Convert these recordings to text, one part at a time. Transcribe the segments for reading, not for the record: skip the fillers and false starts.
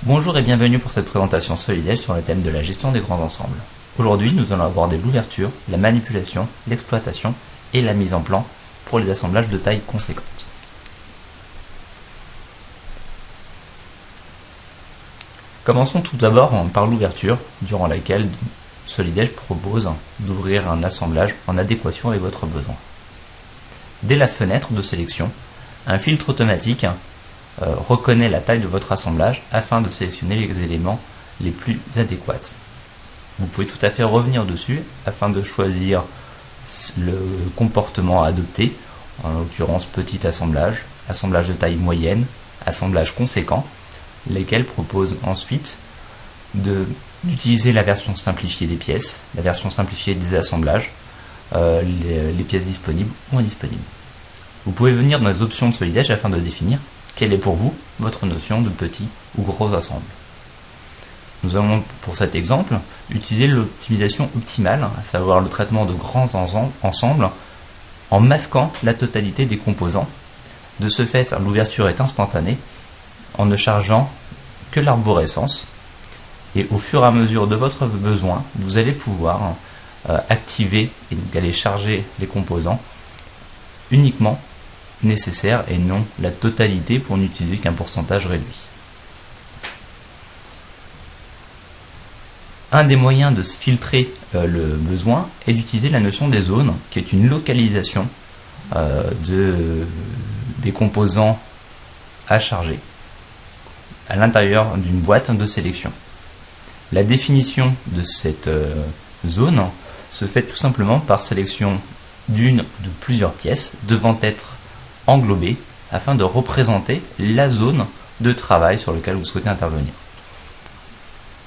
Bonjour et bienvenue pour cette présentation Solid Edge sur le thème de la gestion des grands ensembles. Aujourd'hui, nous allons aborder l'ouverture, la manipulation, l'exploitation et la mise en plan pour les assemblages de taille conséquente. Commençons tout d'abord par l'ouverture, durant laquelle Solid Edge propose d'ouvrir un assemblage en adéquation avec votre besoin. Dès la fenêtre de sélection, un filtre automatique reconnaît la taille de votre assemblage afin de sélectionner les éléments les plus adéquats. Vous pouvez tout à fait revenir dessus afin de choisir le comportement à adopter, en l'occurrence petit assemblage, assemblage de taille moyenne, assemblage conséquent, lesquels proposent ensuite d'utiliser la version simplifiée des pièces, la version simplifiée des assemblages, les pièces disponibles ou indisponibles. Vous pouvez venir dans les options de Solid Edge afin de définir quelle est pour vous votre notion de petit ou gros ensemble. Nous allons pour cet exemple utiliser l'optimisation optimale, à savoir le traitement de grands ensembles en masquant la totalité des composants. De ce fait, l'ouverture est instantanée en ne chargeant que l'arborescence et au fur et à mesure de votre besoin, vous allez pouvoir activer et donc aller charger les composants uniquement nécessaire et non la totalité pour n'utiliser qu'un pourcentage réduit. Un des moyens de filtrer le besoin est d'utiliser la notion des zones, qui est une localisation des composants à charger à l'intérieur d'une boîte de sélection. La définition de cette zone se fait tout simplement par sélection d'une ou de plusieurs pièces devant être englobées afin de représenter la zone de travail sur laquelle vous souhaitez intervenir.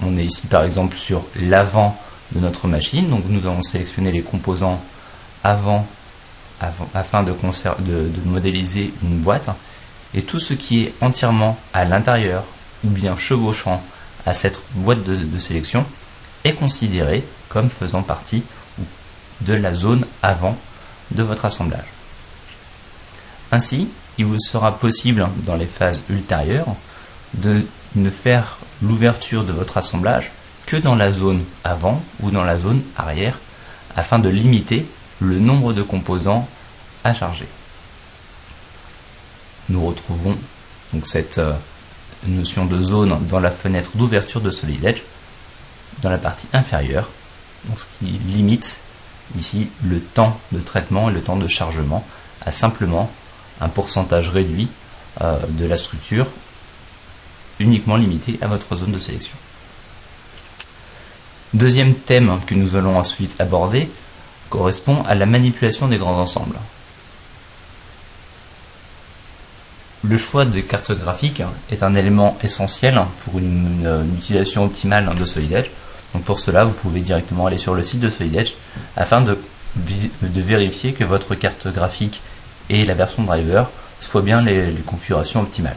On est ici par exemple sur l'avant de notre machine, donc nous allons sélectionner les composants avant afin de modéliser une boîte, et tout ce qui est entièrement à l'intérieur ou bien chevauchant à cette boîte de sélection est considéré comme faisant partie de la zone avant de votre assemblage. Ainsi, il vous sera possible dans les phases ultérieures de ne faire l'ouverture de votre assemblage que dans la zone avant ou dans la zone arrière afin de limiter le nombre de composants à charger. Nous retrouvons donc cette notion de zone dans la fenêtre d'ouverture de Solid Edge dans la partie inférieure, donc ce qui limite ici le temps de traitement et le temps de chargement à simplement un pourcentage réduit de la structure uniquement limité à votre zone de sélection. Deuxième thème que nous allons ensuite aborder correspond à la manipulation des grands ensembles. Le choix de carte graphique est un élément essentiel pour une utilisation optimale de Solid Edge. Donc pour cela, vous pouvez directement aller sur le site de Solid Edge afin de vérifier que votre carte graphique et la version driver soient bien les configurations optimales.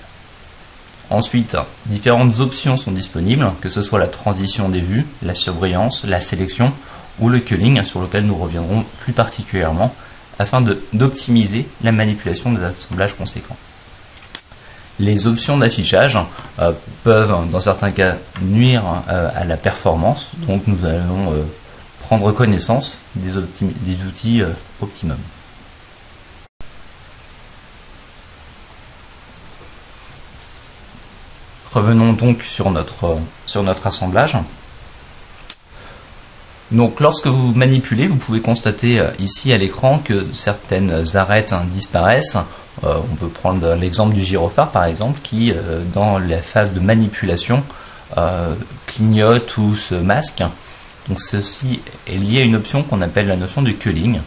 Ensuite, différentes options sont disponibles, que ce soit la transition des vues, la surbrillance, la sélection ou le culling, sur lequel nous reviendrons plus particulièrement, afin d'optimiser la manipulation des assemblages conséquents. Les options d'affichage peuvent, dans certains cas, nuire à la performance, donc nous allons prendre connaissance des outils optimum. Revenons donc sur notre assemblage. Donc lorsque vous manipulez, vous pouvez constater ici à l'écran que certaines arêtes disparaissent. On peut prendre l'exemple du gyrophare par exemple qui dans la phase de manipulation clignote ou se masque. Donc ceci est lié à une option qu'on appelle la notion de culling,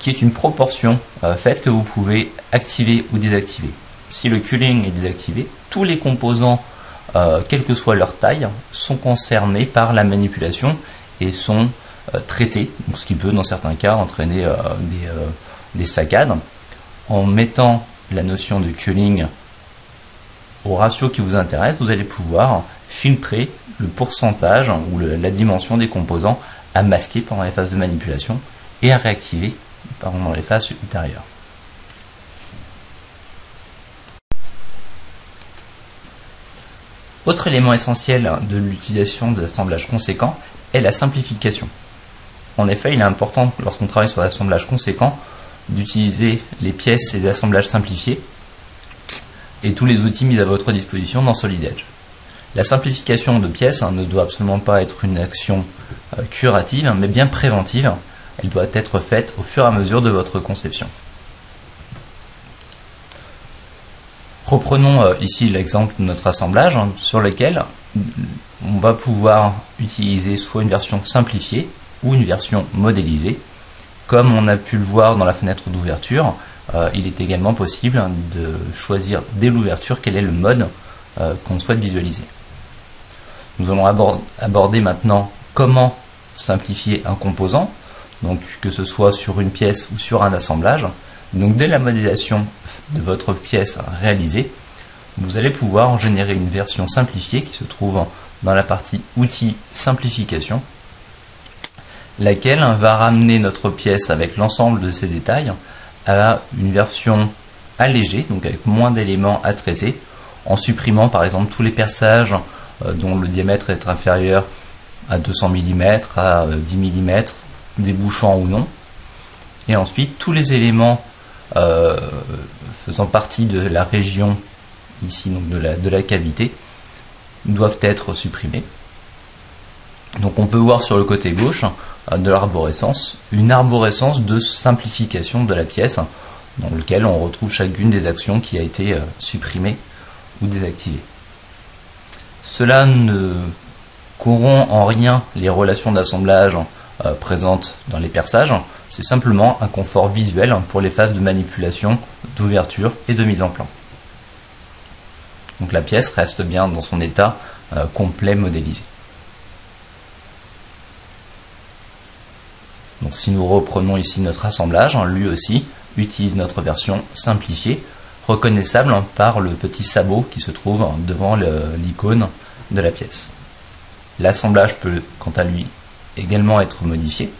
qui est une proportion faite que vous pouvez activer ou désactiver. Si le culling est désactivé, tous les composants quelle que soit leur taille, sont concernés par la manipulation et sont traités, donc ce qui peut dans certains cas entraîner des saccades. En mettant la notion de culling au ratio qui vous intéresse, vous allez pouvoir filtrer le pourcentage ou la dimension des composants à masquer pendant les phases de manipulation et à réactiver pendant les phases ultérieures. Autre élément essentiel de l'utilisation de l'assemblage conséquent est la simplification. En effet, il est important, lorsqu'on travaille sur l'assemblage conséquent, d'utiliser les pièces et les assemblages simplifiés et tous les outils mis à votre disposition dans Solid Edge. La simplification de pièces ne doit absolument pas être une action curative, mais bien préventive. Elle doit être faite au fur et à mesure de votre conception. Reprenons ici l'exemple de notre assemblage sur lequel on va pouvoir utiliser soit une version simplifiée ou une version modélisée. Comme on a pu le voir dans la fenêtre d'ouverture, il est également possible de choisir dès l'ouverture quel est le mode qu'on souhaite visualiser. Nous allons aborder maintenant comment simplifier un composant, donc que ce soit sur une pièce ou sur un assemblage. Donc dès la modélisation de votre pièce réalisée, vous allez pouvoir générer une version simplifiée qui se trouve dans la partie outils simplification, laquelle va ramener notre pièce avec l'ensemble de ses détails à une version allégée, donc avec moins d'éléments à traiter, en supprimant par exemple tous les perçages dont le diamètre est inférieur à 200 mm, à 10 mm, débouchant ou non, et ensuite tous les éléments faisant partie de la région ici, donc de la cavité, doivent être supprimés. Donc on peut voir sur le côté gauche de l'arborescence une arborescence de simplification de la pièce, dans lequel on retrouve chacune des actions qui a été supprimée ou désactivée. Cela ne corrompt en rien les relations d'assemblage présentes dans les perçages, c'est simplement un confort visuel pour les phases de manipulation, d'ouverture et de mise en plan. Donc la pièce reste bien dans son état complet modélisé. Donc si nous reprenons ici notre assemblage, lui aussi utilise notre version simplifiée, reconnaissable par le petit sabot qui se trouve devant l'icône de la pièce. L'assemblage peut quant à lui également être modifié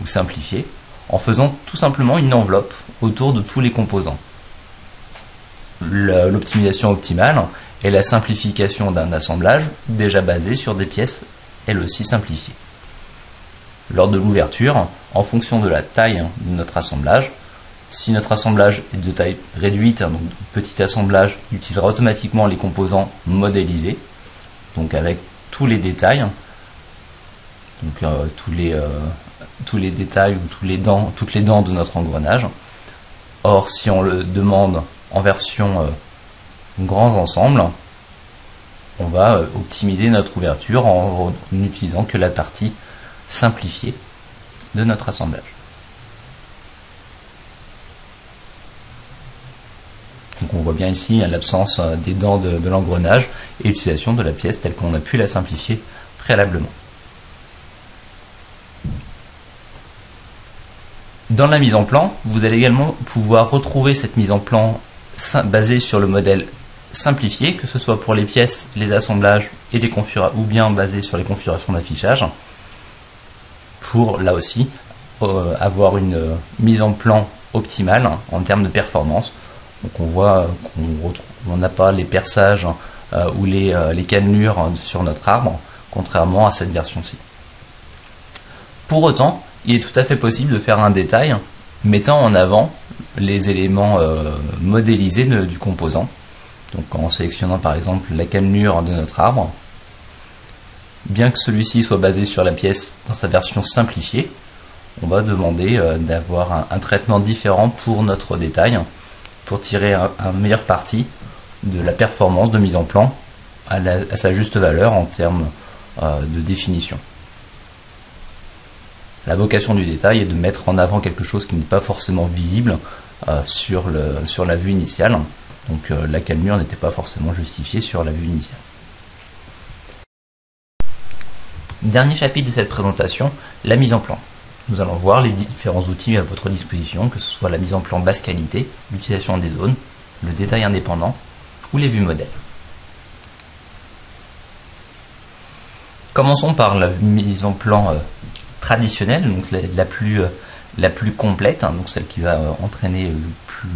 ou simplifié en faisant tout simplement une enveloppe autour de tous les composants. L'optimisation optimale est la simplification d'un assemblage déjà basé sur des pièces elles aussi simplifiées. Lors de l'ouverture, en fonction de la taille de notre assemblage, si notre assemblage est de taille réduite, donc petit assemblage utilisera automatiquement les composants modélisés, donc avec tous les détails, donc tous les détails ou toutes les dents de notre engrenage. Or, si on le demande en version grand ensemble, on va optimiser notre ouverture en n'utilisant que la partie simplifiée de notre assemblage. Donc on voit bien ici l'absence des dents de l'engrenage et l'utilisation de la pièce telle qu'on a pu la simplifier préalablement. Dans la mise en plan, vous allez également pouvoir retrouver cette mise en plan basée sur le modèle simplifié, que ce soit pour les pièces, les assemblages et les configurations, ou bien basée sur les configurations d'affichage, pour là aussi avoir une mise en plan optimale en termes de performance. Donc on voit qu'on n'a pas les perçages ou les cannelures sur notre arbre, contrairement à cette version-ci. Pour autant, il est tout à fait possible de faire un détail mettant en avant les éléments modélisés du composant. Donc en sélectionnant par exemple la cannelure de notre arbre, bien que celui-ci soit basé sur la pièce dans sa version simplifiée, on va demander d'avoir un traitement différent pour notre détail, pour tirer un meilleur parti de la performance de mise en plan à sa juste valeur en termes de définition. La vocation du détail est de mettre en avant quelque chose qui n'est pas forcément visible sur la vue initiale. Donc la cannelure n'était pas forcément justifiée sur la vue initiale. Dernier chapitre de cette présentation, la mise en plan. Nous allons voir les différents outils à votre disposition, que ce soit la mise en plan basse qualité, l'utilisation des zones, le détail indépendant ou les vues modèles. Commençons par la mise en plan traditionnelle, donc la plus complète, donc celle qui va entraîner le plus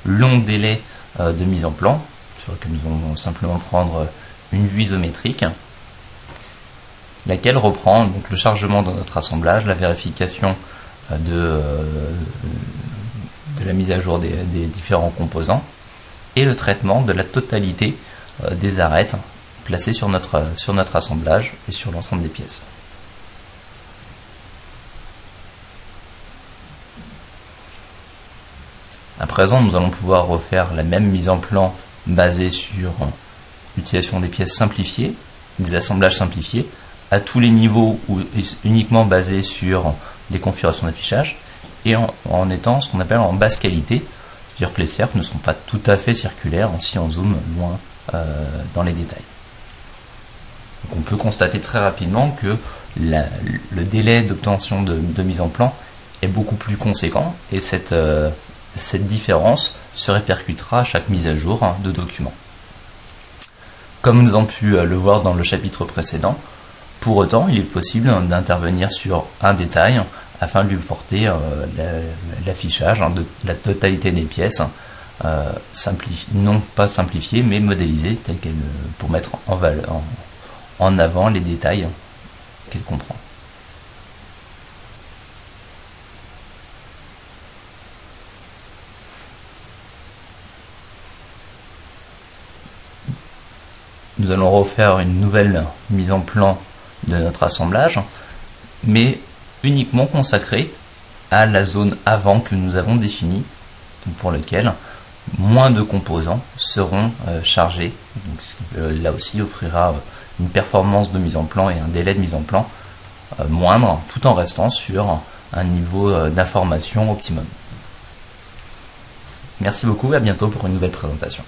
long délai de mise en plan, sur lequel nous allons simplement prendre une vue isométrique, laquelle reprend donc le chargement de notre assemblage, la vérification de la mise à jour des différents composants et le traitement de la totalité des arêtes placées sur notre assemblage et sur l'ensemble des pièces. À présent, nous allons pouvoir refaire la même mise en plan basée sur l'utilisation des pièces simplifiées, des assemblages simplifiés, à tous les niveaux ou uniquement basés sur les configurations d'affichage, et en étant ce qu'on appelle en basse qualité, c'est-à-dire que les cercles ne sont pas tout à fait circulaires si on zoome loin dans les détails. Donc on peut constater très rapidement que le délai d'obtention de mise en plan est beaucoup plus conséquent, et cette différence se répercutera à chaque mise à jour de document. Comme nous avons pu le voir dans le chapitre précédent, pour autant, il est possible d'intervenir sur un détail afin de lui porter l'affichage de la totalité des pièces, non pas simplifiées, mais modélisées, pour mettre en avant les détails qu'elle comprend. Nous allons refaire une nouvelle mise en plan de notre assemblage, mais uniquement consacrée à la zone avant que nous avons définie, pour laquelle moins de composants seront chargés. Donc, ce qui, là aussi, offrira une performance de mise en plan et un délai de mise en plan moindre, tout en restant sur un niveau d'information optimum. Merci beaucoup et à bientôt pour une nouvelle présentation.